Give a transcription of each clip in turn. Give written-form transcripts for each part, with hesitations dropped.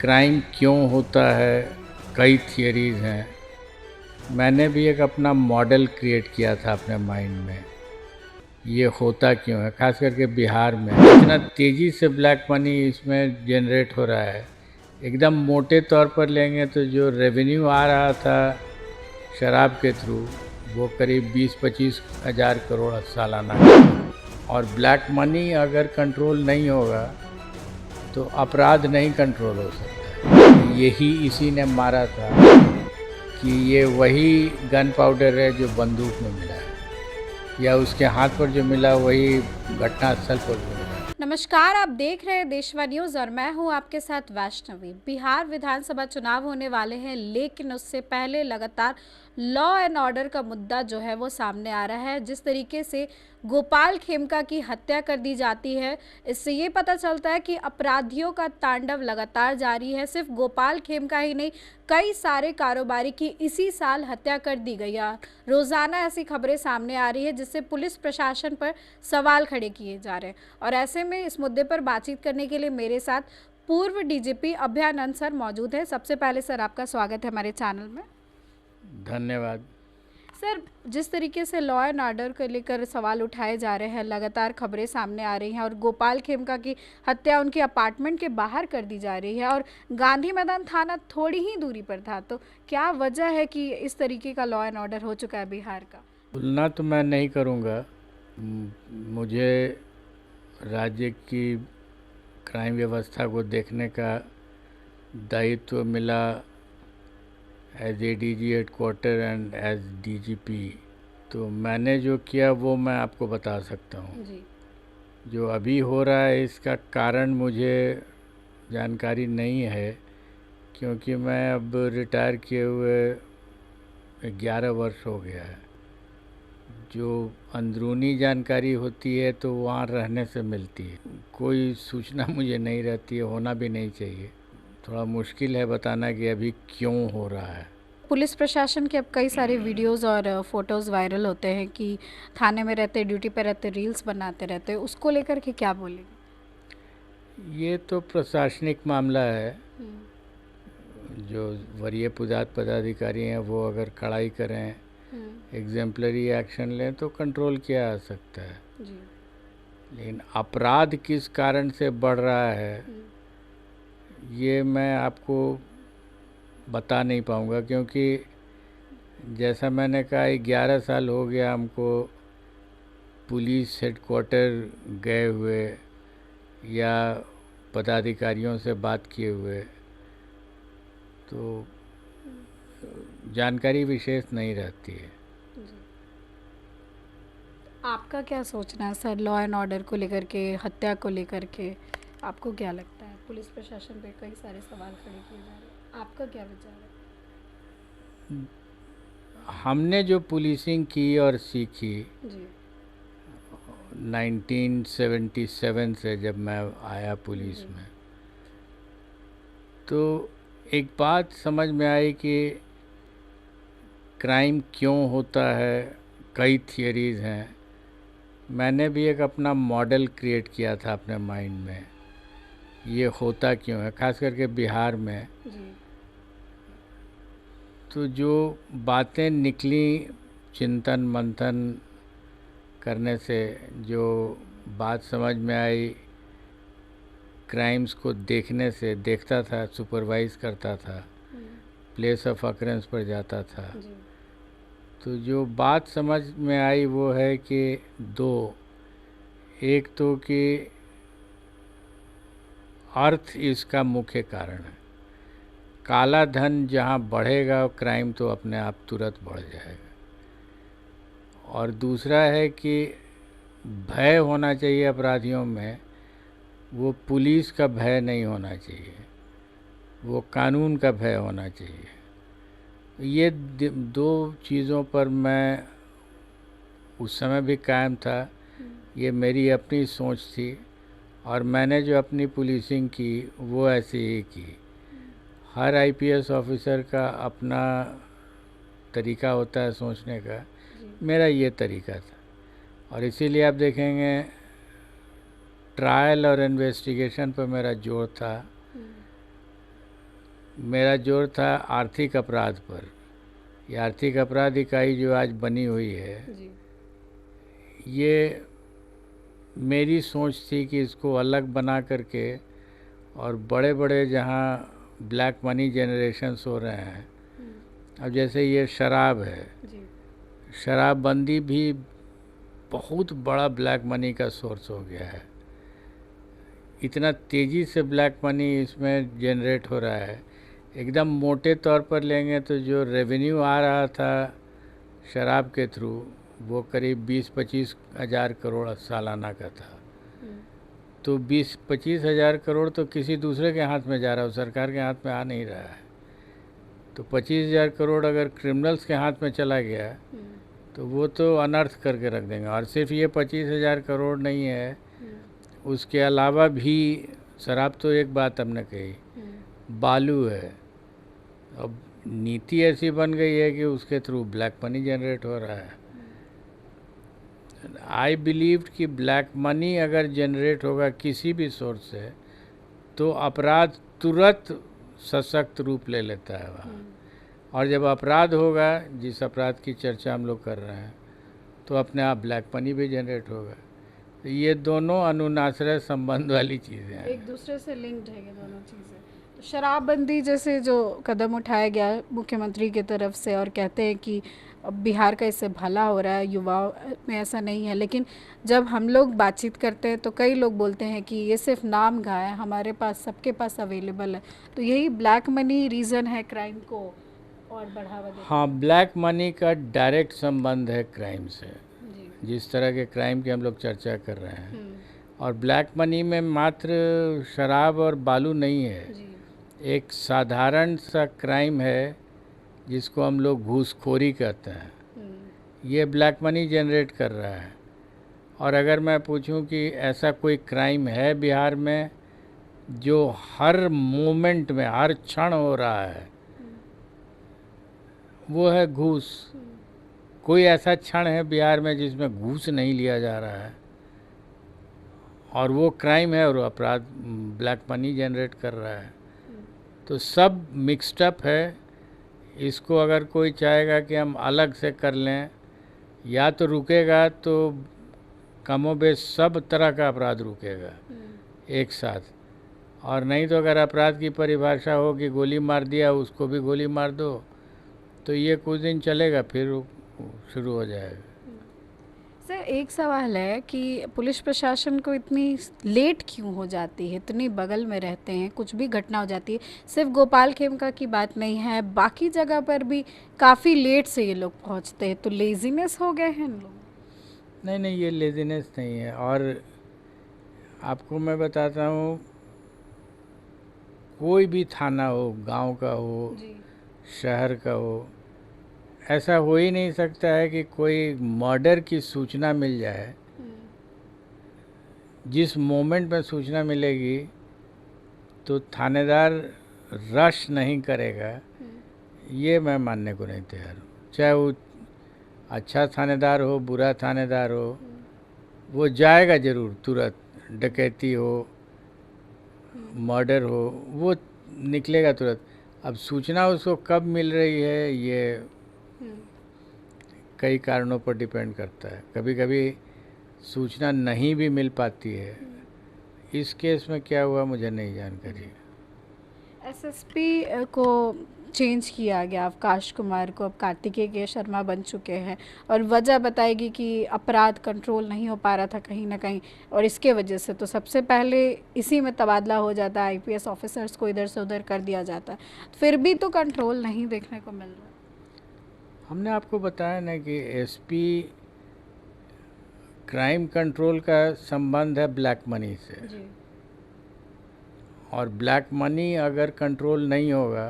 Crime क्यों होता है, कई थियरीज़ हैं। मैंने भी एक अपना मॉडल क्रिएट किया था अपने माइंड में, ये होता क्यों है। खास करके बिहार में इतना तेज़ी से ब्लैक मनी इसमें जनरेट हो रहा है। एकदम मोटे तौर पर लेंगे तो जो रेवेन्यू आ रहा था शराब के थ्रू, वो करीब 20-25 हज़ार करोड़ सालाना। और ब्लैक मनी अगर कंट्रोल नहीं होगा तो अपराध नहीं कंट्रोल हो सकता। यही इसी ने मारा था कि ये वही गन पाउडर है जो बंदूक में मिला है, या उसके हाथ पर जो मिला वही घटनास्थल पर मिला। नमस्कार, आप देख रहे हैं देशवा न्यूज और मैं हूं आपके साथ वैष्णवी। बिहार विधानसभा चुनाव होने वाले हैं, लेकिन उससे पहले लगातार लॉ एंड ऑर्डर का मुद्दा जो है वो सामने आ रहा है। जिस तरीके से गोपाल खेमका की हत्या कर दी जाती है, इससे ये पता चलता है कि अपराधियों का तांडव लगातार जारी है। सिर्फ गोपाल खेमका ही नहीं, कई सारे कारोबारी की इसी साल हत्या कर दी गई है। रोजाना ऐसी खबरें सामने आ रही है जिससे पुलिस प्रशासन पर सवाल खड़े किए जा रहे हैं। और ऐसे में इस मुद्दे पर बातचीत करने के लिए मेरे साथ पूर्व डीजीपी अभयानंद सर मौजूद हैं। सबसे पहले सर, आपका स्वागत है हमारे चैनल में। धन्यवाद। सर, जिस तरीके से लॉ एंड ऑर्डर को लेकर सवाल उठाए जा रहे हैं, लगातार खबरें सामने आ रही हैं और गोपाल खेमका की हत्या उनके अपार्टमेंट के बाहर कर दी जा रही है और गांधी मैदान थाना थोड़ी ही दूरी पर था, तो क्या वजह है कि इस तरीके का लॉ एंड ऑर्डर हो चुका है बिहार का? तुलना तो मैं नहीं करूँगा। मुझे राज्य की क्राइम व्यवस्था को देखने का दायित्व मिला as ADG headquarter and as DGP. तो मैंने जो किया वो मैं आपको बता सकता हूँ। जी। जो अभी हो रहा है इसका कारण मुझे जानकारी नहीं है, क्योंकि मैं अब रिटायर किए हुए 11 वर्ष हो गया है। जो अंदरूनी जानकारी होती है तो वहाँ रहने से मिलती है, कोई सूचना मुझे नहीं रहती है, होना भी नहीं चाहिए। थोड़ा मुश्किल है बताना कि अभी क्यों हो रहा है। पुलिस प्रशासन के अब कई सारे वीडियोस और फोटोज़ वायरल होते हैं कि थाने में रहते, ड्यूटी पे रहते, रील्स बनाते रहते हैं, उसको लेकर के क्या बोलेंगे? ये तो प्रशासनिक मामला है। जो वरीय पदाधिकारी हैं वो अगर कड़ाई करें, एग्जाम्पलरी एक्शन लें तो कंट्रोल किया जा सकता है। जी। लेकिन अपराध किस कारण से बढ़ रहा है ये मैं आपको बता नहीं पाऊँगा, क्योंकि जैसा मैंने कहा 11 साल हो गया हमको पुलिस हेडक्वार्टर गए हुए या पदाधिकारियों से बात किए हुए, तो जानकारी विशेष नहीं रहती है। आपका क्या सोचना है सर, लॉ एंड ऑर्डर को लेकर के, हत्या को लेकर के? आपको क्या लगता है? पुलिस प्रशासन पे कई सारे सवाल खड़े किए जा रहे हैं, आपका क्या विचार है? हमने जो पुलिसिंग की और सीखी जी। 1977 से, जब मैं आया पुलिस में, तो एक बात समझ में आई कि क्राइम क्यों होता है, कई थियरीज़ हैं। मैंने भी एक अपना मॉडल क्रिएट किया था अपने माइंड में, ये होता क्यों है। खास करके बिहार में जी। तो जो बातें निकली चिंतन मंथन करने से, जो बात समझ में आई क्राइम्स को देखने से, देखता था, सुपरवाइज करता था, प्लेस ऑफ अकरेंस पर जाता था, जी। तो जो बात समझ में आई वो है कि दो, एक तो कि अर्थ इसका मुख्य कारण है। काला धन जहाँ बढ़ेगा क्राइम तो अपने आप तुरंत बढ़ जाएगा। और दूसरा है कि भय होना चाहिए अपराधियों में, वो पुलिस का भय नहीं होना चाहिए, वो कानून का भय होना चाहिए। ये दो चीज़ों पर मैं उस समय भी कायम था। ये मेरी अपनी सोच थी और मैंने जो अपनी पुलिसिंग की वो ऐसे ही की। हर आईपीएस ऑफिसर का अपना तरीका होता है सोचने का, मेरा ये तरीका था। और इसीलिए आप देखेंगे ट्रायल और इन्वेस्टिगेशन पर मेरा जोर था। मेरा जोर था आर्थिक अपराध पर। ये आर्थिक अपराध इकाई जो आज बनी हुई है, जी। ये मेरी सोच थी कि इसको अलग बना करके और बड़े बड़े जहाँ ब्लैक मनी जनरेशन्स हो रहे हैं, अब जैसे ये शराब है, जी। शराबबंदी भी बहुत बड़ा ब्लैक मनी का सोर्स हो गया है। इतना तेज़ी से ब्लैक मनी इसमें जनरेट हो रहा है। एकदम मोटे तौर पर लेंगे तो जो रेवेन्यू आ रहा था शराब के थ्रू, वो करीब 20-25 हज़ार करोड़ सालाना का था। तो 20-25 हज़ार करोड़ तो किसी दूसरे के हाथ में जा रहा है, सरकार के हाथ में आ नहीं रहा है। तो 25,000 करोड़ अगर क्रिमिनल्स के हाथ में चला गया तो वो तो अनर्थ करके रख देंगे। और सिर्फ ये 25,000 करोड़ नहीं है, उसके अलावा भी शराब तो एक बात हमने कही, बालू है। अब नीति ऐसी बन गई है कि उसके थ्रू ब्लैक मनी जनरेट हो रहा है। आई बिलीव कि ब्लैक मनी अगर जनरेट होगा किसी भी सोर्स से तो अपराध तुरंत सशक्त रूप ले लेता है वहाँ। और जब अपराध होगा, जिस अपराध की चर्चा हम लोग कर रहे हैं, तो अपने आप ब्लैक मनी भी जनरेट होगा। तो ये दोनों अनुनाश्रय संबंध वाली चीज़ें हैं, एक दूसरे से लिंक्ड है ये दोनों चीज़ें। तो शराबबंदी जैसे जो कदम उठाया गया मुख्यमंत्री की तरफ से, और कहते हैं कि अब बिहार का इससे भला हो रहा है, युवाओं में ऐसा नहीं है, लेकिन जब हम लोग बातचीत करते हैं तो कई लोग बोलते हैं कि ये सिर्फ नाम का है, हमारे पास सबके पास अवेलेबल है। तो यही ब्लैक मनी रीज़न है क्राइम को और बढ़ावा देता है। हाँ, ब्लैक मनी का डायरेक्ट संबंध है क्राइम से, जी। जिस तरह के क्राइम की हम लोग चर्चा कर रहे हैं। और ब्लैक मनी में मात्र शराब और बालू नहीं है, जी। एक साधारण सा क्राइम है जिसको हम लोग घूसखोरी कहते हैं, ये ब्लैक मनी जनरेट कर रहा है। और अगर मैं पूछूं कि ऐसा कोई क्राइम है बिहार में जो हर मोमेंट में, हर क्षण हो रहा है, वो है घूस। कोई ऐसा क्षण है बिहार में जिसमें घूस नहीं लिया जा रहा है, और वो क्राइम है और अपराध ब्लैक मनी जनरेट कर रहा है। तो सब मिक्स्ड अप है। इसको अगर कोई चाहेगा कि हम अलग से कर लें, या तो रुकेगा तो कमोबेश सब तरह का अपराध रुकेगा एक साथ, और नहीं तो अगर अपराध की परिभाषा हो कि गोली मार दिया, उसको भी गोली मार दो, तो ये कुछ दिन चलेगा, फिर शुरू हो जाएगा। सर, एक सवाल है कि पुलिस प्रशासन को इतनी लेट क्यों हो जाती है? इतनी बगल में रहते हैं, कुछ भी घटना हो जाती है, सिर्फ गोपाल खेमका की बात नहीं है, बाकी जगह पर भी काफ़ी लेट से ये लोग पहुंचते हैं। तो लेजीनेस हो गए हैं इन लोग? नहीं नहीं, ये लेजीनेस नहीं है। और आपको मैं बताता हूँ, कोई भी थाना हो, गांव का हो, जी। शहर का हो, ऐसा हो ही नहीं सकता है कि कोई मर्डर की सूचना मिल जाए, जिस मोमेंट में सूचना मिलेगी तो थानेदार रश नहीं करेगा, ये मैं मानने को नहीं तैयार हूँ। चाहे वो अच्छा थानेदार हो, बुरा थानेदार हो, वो जाएगा ज़रूर तुरंत। डकैती हो, मर्डर हो, वो निकलेगा तुरंत। अब सूचना उसको कब मिल रही है, ये कई कारणों पर डिपेंड करता है। कभी कभी सूचना नहीं भी मिल पाती है। इस केस में क्या हुआ मुझे नहीं जानकारी। एसएसपी को चेंज किया गया, अवकाश कुमार को अब कार्तिकेय के शर्मा बन चुके हैं, और वजह बताएगी कि अपराध कंट्रोल नहीं हो पा रहा था कहीं ना कहीं, और इसके वजह से तो सबसे पहले इसी में तबादला हो जाता है, आईपीएस ऑफिसर्स को इधर से उधर कर दिया जाता है, फिर भी तो कंट्रोल नहीं देखने को मिल रहा। हमने आपको बताया ना कि एसपी क्राइम कंट्रोल का संबंध है ब्लैक मनी से। जी। और ब्लैक मनी अगर कंट्रोल नहीं होगा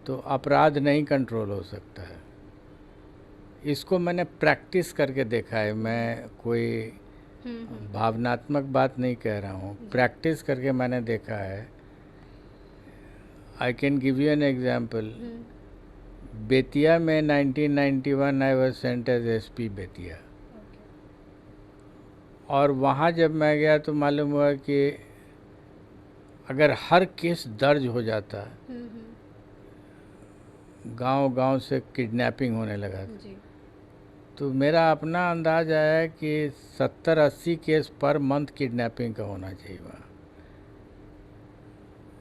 तो अपराध नहीं कंट्रोल हो सकता है। इसको मैंने प्रैक्टिस करके देखा है। मैं कोई भावनात्मक बात नहीं कह रहा हूँ, प्रैक्टिस करके मैंने देखा है। I can give you an example. Bettiah में 1991 I was sent as SP Bettiah. और वहाँ जब मैं गया तो मालूम हुआ कि अगर हर केस दर्ज हो जाता गांव-गांव से किडनैपिंग होने लगा था। जी। तो मेरा अपना अंदाज आया कि 70-80 केस पर मंथ किडनैपिंग का होना चाहिए वहाँ,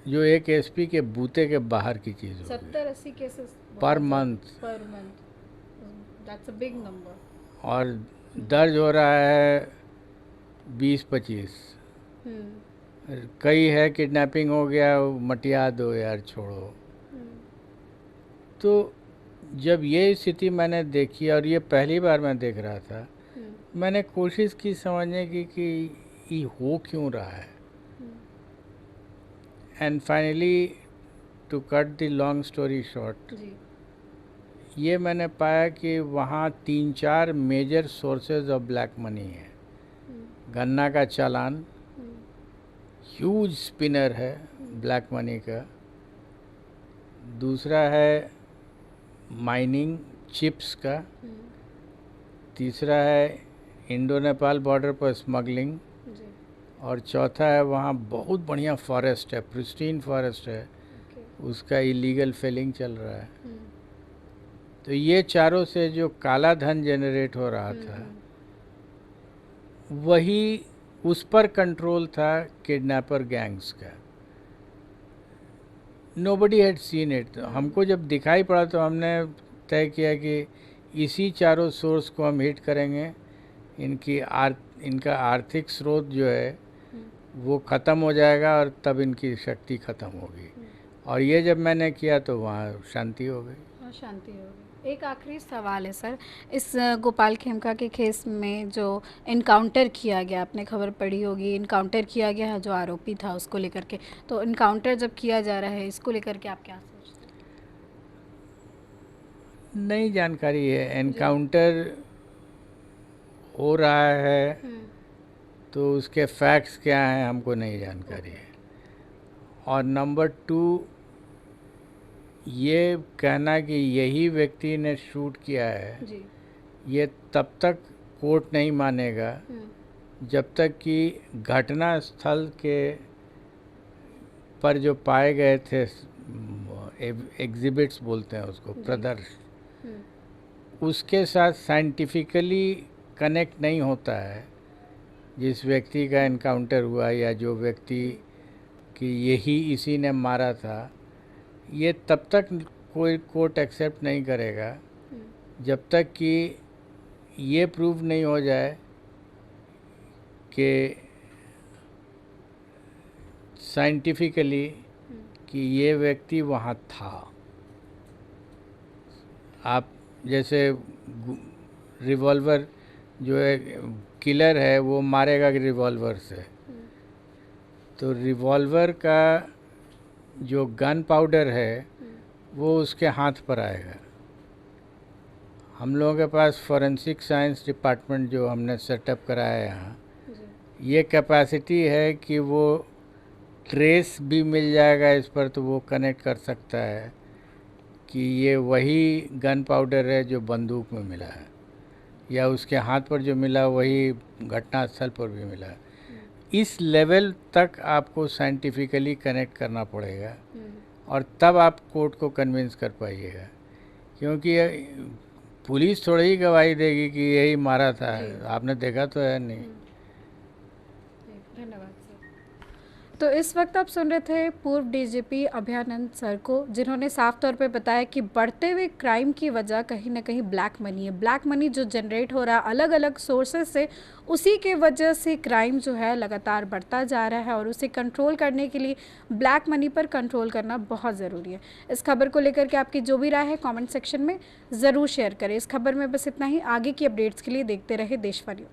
जो एक एसपी के बूते के बाहर की चीज़ होगी। 70-80 cases per month, per month, that's a big number. और दर्ज हो रहा है 20-25। कई है किडनैपिंग हो गया, मटिया दो यार, छोड़ो। तो जब ये स्थिति मैंने देखी, और ये पहली बार मैं देख रहा था, मैंने कोशिश की समझने की कि ये हो क्यों रहा है। And finally, to cut the long story short, ये मैंने पाया कि वहाँ 3-4 major sources of black money है। गन्ना का चालान ह्यूज स्पिनर है ब्लैक मनी का। दूसरा है माइनिंग चिप्स का। तीसरा है इंडो नेपाल बॉर्डर पर स्मगलिंग। और चौथा है वहाँ बहुत बढ़िया फॉरेस्ट है, प्रिस्टीन फॉरेस्ट है, उसका इलीगल फेलिंग चल रहा है। तो ये चारों से जो काला धन जनरेट हो रहा था, वही उस पर कंट्रोल था किडनैपर गैंग्स का। Nobody had seen it. हमको जब दिखाई पड़ा तो हमने तय किया कि इसी चारों सोर्स को हम हिट करेंगे। इनका आर्थिक स्रोत जो है वो ख़त्म हो जाएगा, और तब इनकी शक्ति ख़त्म होगी। और ये जब मैंने किया तो वहाँ शांति हो गई। शांति हो गई। एक आखिरी सवाल है सर, इस गोपाल खेमका के केस में जो इनकाउंटर किया गया, आपने खबर पढ़ी होगी, इनकाउंटर किया गया है जो आरोपी था उसको लेकर के, तो इनकाउंटर जब किया जा रहा है इसको लेकर के आप क्या सोचते हैं? नई जानकारी है। एनकाउंटर हो रहा है तो उसके फैक्ट्स क्या हैं हमको नहीं जानकारी है। और नंबर 2, ये कहना कि यही व्यक्ति ने शूट किया है जी। ये तब तक कोर्ट नहीं मानेगा जब तक कि घटना स्थल के पर जो पाए गए थे एग्जिबिट्स बोलते हैं उसको, प्रदर्शन, उसके साथ साइंटिफिकली कनेक्ट नहीं होता है। जिस व्यक्ति का इनकाउंटर हुआ या जो व्यक्ति कि यही इसी ने मारा था, ये तब तक कोई कोर्ट एक्सेप्ट नहीं करेगा जब तक कि ये प्रूव नहीं हो जाए कि साइंटिफिकली कि ये व्यक्ति वहाँ था। आप जैसे रिवॉल्वर, जो है किलर है वो मारेगा रिवॉल्वर से, तो रिवॉल्वर का जो गन पाउडर है वो उसके हाथ पर आएगा। हम लोगों के पास फॉरेंसिक साइंस डिपार्टमेंट जो हमने सेटअप कराया है यहाँ, ये कैपेसिटी है कि वो ट्रेस भी मिल जाएगा इस पर, तो वो कनेक्ट कर सकता है कि ये वही गन पाउडर है जो बंदूक में मिला है, या उसके हाथ पर जो मिला वही घटनास्थल पर भी मिला है। इस लेवल तक आपको साइंटिफिकली कनेक्ट करना पड़ेगा, और तब आप कोर्ट को कन्विंस कर पाइएगा। क्योंकि पुलिस थोड़ी ही गवाही देगी कि यही मारा था, आपने देखा तो है नहीं। धन्यवाद सर। तो इस वक्त आप सुन रहे थे पूर्व डीजीपी अभयानंद सर को, जिन्होंने साफ तौर पे बताया कि बढ़ते हुए क्राइम की वजह कहीं ना कहीं ब्लैक मनी है। ब्लैक मनी जो जनरेट हो रहा है अलग अलग सोर्सेज से, उसी के वजह से क्राइम जो है लगातार बढ़ता जा रहा है, और उसे कंट्रोल करने के लिए ब्लैक मनी पर कंट्रोल करना बहुत ज़रूरी है। इस खबर को लेकर के आपकी जो भी राय है कमेंट सेक्शन में ज़रूर शेयर करें। इस खबर में बस इतना ही। आगे की अपडेट्स के लिए देखते रहे देशवा न्यूज़।